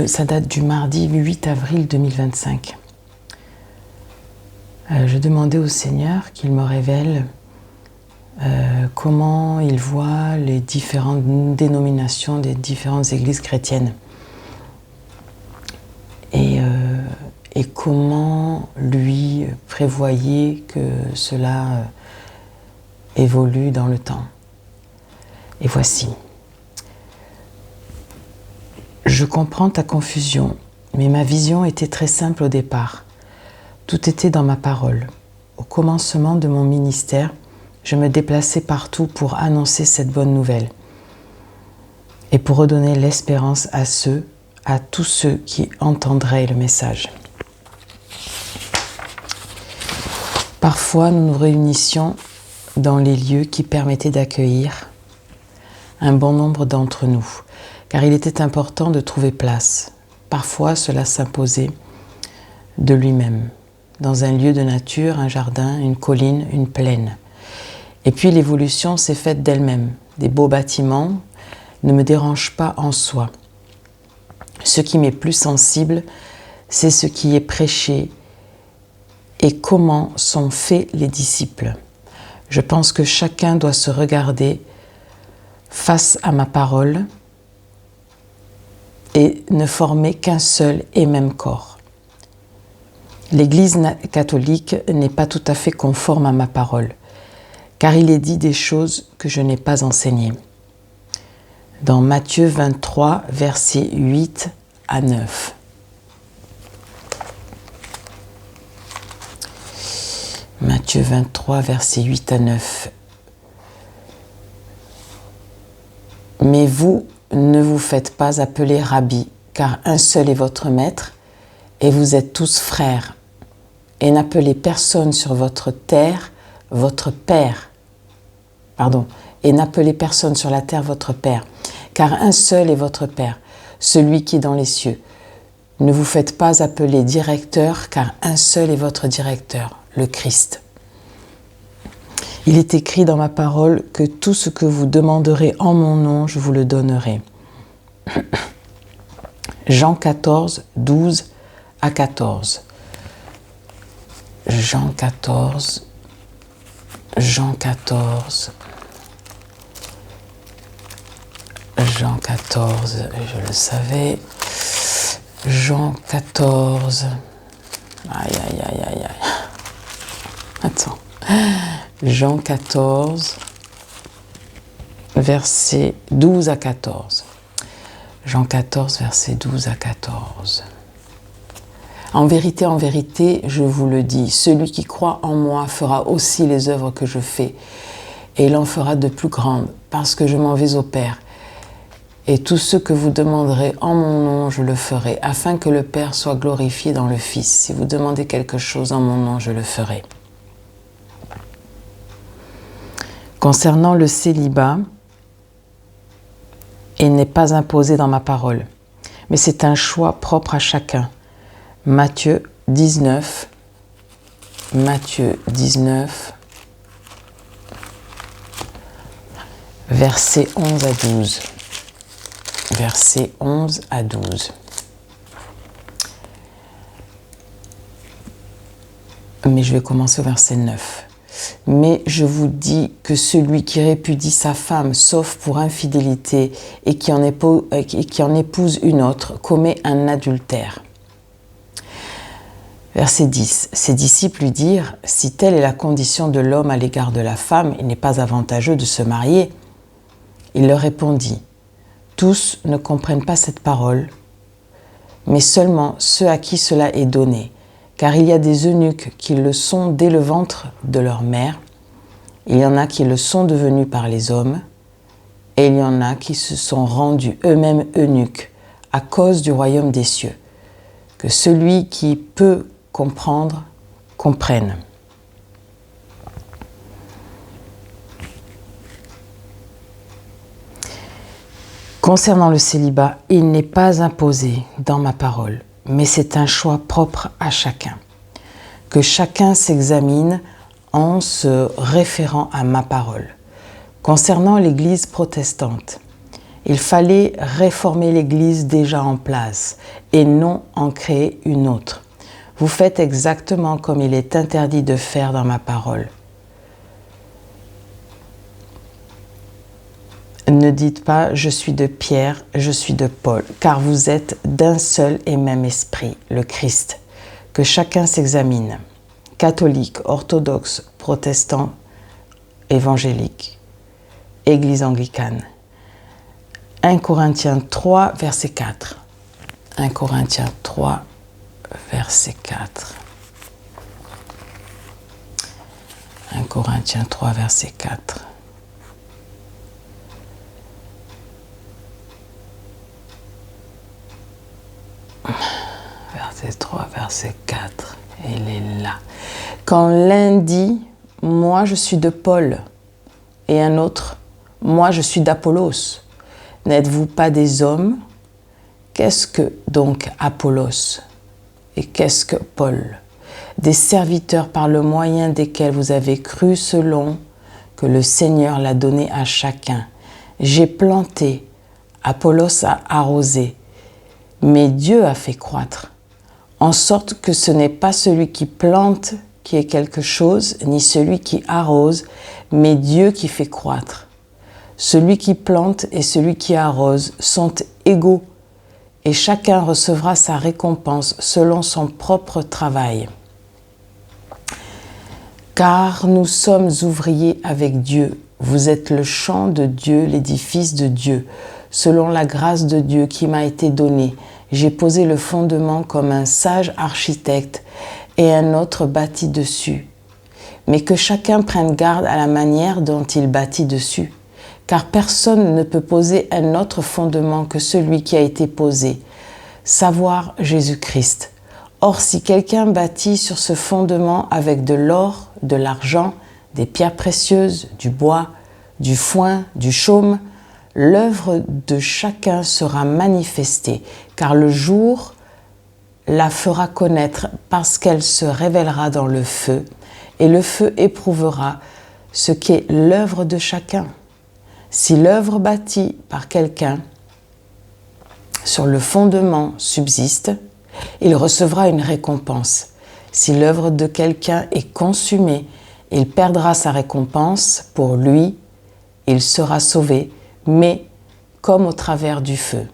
Ça date du mardi 8 avril 2025. Je demandais au Seigneur qu'il me révèle comment il voit les différentes dénominations des différentes églises chrétiennes et comment lui prévoyait que cela évolue dans le temps. Et voici. Je comprends ta confusion, mais ma vision était très simple au départ. Tout était dans ma parole. Au commencement de mon ministère, je me déplaçais partout pour annoncer cette bonne nouvelle et pour redonner l'espérance à tous ceux qui entendraient le message. Parfois, nous nous réunissions dans les lieux qui permettaient d'accueillir un bon nombre d'entre nous, car il était important de trouver place. Parfois, cela s'imposait de lui-même, dans un lieu de nature, un jardin, une colline, une plaine. Et puis l'évolution s'est faite d'elle-même. Des beaux bâtiments ne me dérangent pas en soi. Ce qui m'est plus sensible, c'est ce qui est prêché et comment sont faits les disciples. Je pense que chacun doit se regarder face à ma parole et ne former qu'un seul et même corps. L'Église catholique n'est pas tout à fait conforme à ma parole, car il est dit des choses que je n'ai pas enseignées. Dans Matthieu 23, versets 8 à 9. Matthieu 23, versets 8 à 9. Mais vous, ne vous faites pas appeler Rabbi, car un seul est votre maître, et vous êtes tous frères. Et n'appelez personne sur votre terre votre Père. Et n'appelez personne sur la terre votre Père, car un seul est votre Père, celui qui est dans les cieux. Ne vous faites pas appeler directeur, car un seul est votre directeur, le Christ. Il est écrit dans ma parole que tout ce que vous demanderez en mon nom, je vous le donnerai. Jean 14, 12 à 14. Jean 14, je le savais. Jean 14. Aïe. Attends. Jean 14, versets 12 à 14. Jean 14, versets 12 à 14. En vérité, je vous le dis, celui qui croit en moi fera aussi les œuvres que je fais, et il en fera de plus grandes, parce que je m'en vais au Père. Et tout ce que vous demanderez en mon nom, je le ferai, afin que le Père soit glorifié dans le Fils. Si vous demandez quelque chose en mon nom, je le ferai. Concernant le célibat, il n'est pas imposé dans ma parole, mais c'est un choix propre à chacun. Matthieu 19, versets 11 à 12. Versets 11 à 12. Mais je vais commencer au verset 9. Mais je vous dis que celui qui répudie sa femme, sauf pour infidélité, et qui en épouse une autre, commet un adultère. Verset 10. Ses disciples lui dirent, « Si telle est la condition de l'homme à l'égard de la femme, il n'est pas avantageux de se marier. » Il leur répondit, « Tous ne comprennent pas cette parole, mais seulement ceux à qui cela est donné. Car il y a des eunuques qui le sont dès le ventre de leur mère, il y en a qui le sont devenus par les hommes, et il y en a qui se sont rendus eux-mêmes eunuques à cause du royaume des cieux. Que celui qui peut comprendre, comprenne. » Concernant le célibat, il n'est pas imposé dans ma parole, mais c'est un choix propre à chacun. Que chacun s'examine en se référant à ma parole. Concernant l'Église protestante, Il fallait réformer l'Église déjà en place et non en créer une autre. Vous faites exactement comme il est interdit de faire dans ma parole. Ne dites pas « je suis de Pierre, je suis de Paul », car vous êtes d'un seul et même esprit, le Christ. Que chacun s'examine, catholique, orthodoxe, protestant, évangélique, Église anglicane. 1 Corinthiens 3, verset 4. 1 Corinthiens 3, verset 4. 1 Corinthiens 3, verset 4. Verset 3, verset 4. Il est là. Quand l'un dit « moi je suis de Paul » et un autre « moi je suis d'Apollos », n'êtes-vous pas des hommes? Qu'est-ce que donc Apollos? Et qu'est-ce que Paul? Des serviteurs par le moyen desquels vous avez cru selon que le Seigneur l'a donné à chacun. J'ai planté, Apollos a arrosé, mais Dieu a fait croître, en sorte que ce n'est pas celui qui plante qui est quelque chose, ni celui qui arrose, mais Dieu qui fait croître. Celui qui plante et celui qui arrose sont égaux, et chacun recevra sa récompense selon son propre travail. Car nous sommes ouvriers avec Dieu. Vous êtes le champ de Dieu, l'édifice de Dieu. Selon la grâce de Dieu qui m'a été donnée, j'ai posé le fondement comme un sage architecte et un autre bâtit dessus. Mais que chacun prenne garde à la manière dont il bâtit dessus. Car personne ne peut poser un autre fondement que celui qui a été posé, savoir Jésus-Christ. Or, si quelqu'un bâtit sur ce fondement avec de l'or, de l'argent, des pierres précieuses, du bois, du foin, du chaume, l'œuvre de chacun sera manifestée, car le jour la fera connaître parce qu'elle se révélera dans le feu, et le feu éprouvera ce qu'est l'œuvre de chacun. Si l'œuvre bâtie par quelqu'un sur le fondement subsiste, il recevra une récompense. Si l'œuvre de quelqu'un est consumée, il perdra sa récompense. Pour lui, il sera sauvé, mais comme au travers du feu.